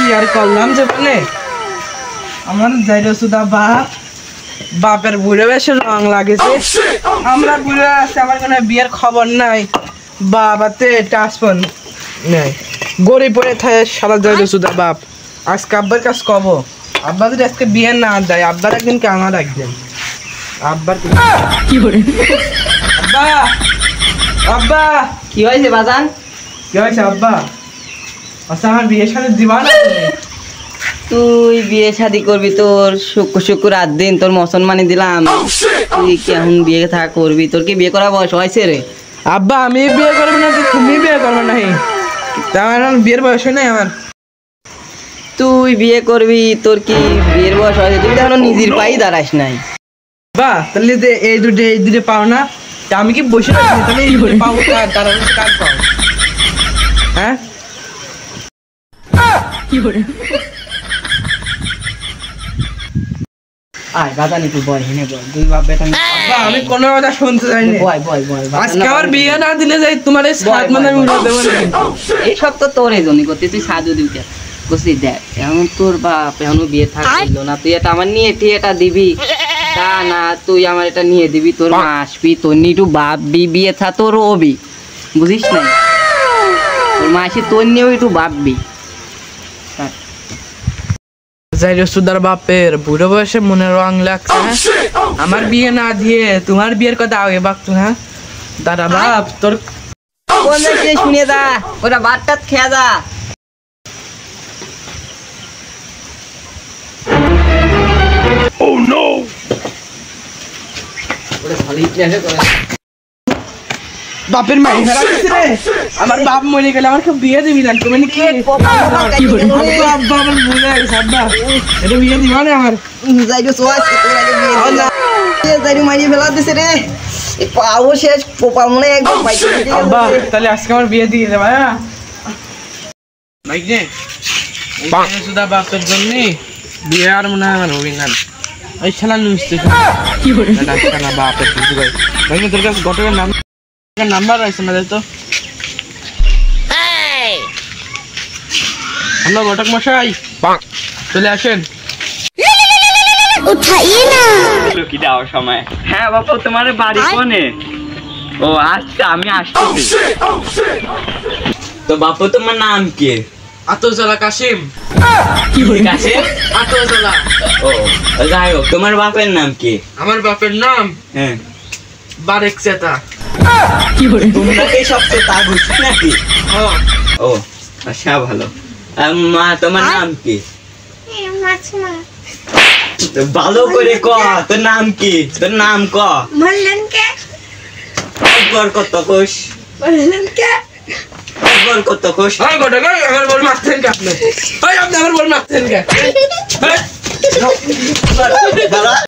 কি আর করলাম যে বলে আমার যাইরো সুদা বাপের বুড়ে বেশি রং লাগেছে আমরা বুড়ে আছে আমার কোনো বিয়ের খবর নাই বাবাতে টাসপন নাই গরিব পড়ে থাকে সারা যাইরো সুদা বাপ আজকে আব্বার কাজ কব আব্বা যদি আজকে বিয়ে না দেয় আব্বার একদিন কে আমার একদিন আব্বার কি করে আব্বা আব্বা কি হয়েছে বাজান? কি হয়েছে আব্বা? আচ্ছা আমার বিয়ের সাথে দিবা না তুই বিয়ে শাদি করবি, তোর শুক্র রাত দিন তোর মুসলমানি দিলাম, তুই কেমন বিয়ে থা করবি? তোর কি বিয়ে করা বয়স হয়েছে রে? আব্বা আমি বিয়ে করবো না তো তুমি বিয়ে করবে না আমার বিয়ের বয়স নাই আমার। তুই বিয়ে করবি, তোর কি বিয়ের বয়স হয়েছে? তুই তো এখনো নিজের পাই দাঁড়াস নাই। বা তাহলে এই দুটো পাও না, আমি কি বসে আছি তাহলে এই পাও দাঁড়ানো কাজ পাও। হ্যাঁ কি করে আয় বাজানি তুই বয়, হেনে বয়, তুই বাপ বেটা। আমি কোনো কথা শুনতে চাই না। বয় বয় বয়, আজকে আমার বিয়ে না দিলে যাই তোমার এই সাত মানে আমি উড়ে দেবো না। এই সব তো তোর এই জন্যই করতে, তুই সাজু দিবি কে বুঝলি? দেখ এখন তোর বাপ এখনো বিয়ে থাকছিল না, তুই এটা আমার নিয়ে এটা দিবি তা না, তুই আমার এটা নিয়ে দিবি, তোর মা আসবি, তোর নিয়ে একটু ভাববি, বিয়ে থা তোর হবি, বুঝিস না? তোর মা আসি তোর নিয়েও একটু ভাববি। যাইরো সুদার বাপের বুড়ো বয়সে মনে রং লাগছে। আমার বিয়ে না দিয়ে তোমার বিয়ের কথা আগে ভাবতো। হ্যাঁ দাদা বাপ তোর শুনে দা ওটা বাটটা খেয়া দা। বাপের মাই ফেলা দিছে রে, আমার বাপ মরে গেলে আমার কেউ বিয়ে দিবি না? তুমি কি আব্বা আমার ভুলে গেছে আব্বা, এটা বিয়ে দিবা না আমার? যাইরো সোয়াছে তোর আগে বিয়ে দিলা, যাইরো মাইরে ফেলা দিছে রে, এই পাও শেষ পোপা মনে একদম বাইকে দিতে। আব্বা তাহলে আজকে আমার বিয়ে দিয়ে দে ভাই। ভাই নে এই সুদা বাপের জন্য বিয়ে আর মনে হয় আমার হবি না। ওই শালা নুসতে কি করে ডাক্তার না বাপের কিছু ভাই ভাই তোর কাছে ঘটকের নাম্বার আছে না তো? হ্যালো ঘটক মশাই চলে আসেন। উঠাইয়ে না কি দেওয়ার সময়। হ্যাঁ বাপু তোমার বাড়ি কোনে? ও আচ্ছা আমি আসতেছি। তো বাপু তোমার নাম কি? আতজলা কাশিম। কি হই কাশিম? আতজলা। ও যাই হোক, তোমার বাপের নাম কি? আমার বাপের নাম হ্যাঁ বারেক চেতা। কি হই তোমরা কি সবচেয়ে তা বুঝছ নাকি? ও আচ্ছা ভালো। মা তোমার নাম কি? মাছমা ভালো করে ক, তোর নাম কি? তোর নাম ক। বললেন কে? একবার কত কোষ? বললেন কে? একবার কত কোষ? ওই ঘটক আমার বল মারতেন কে আপনি? ওই আপনি আমার বল মারতেন কে?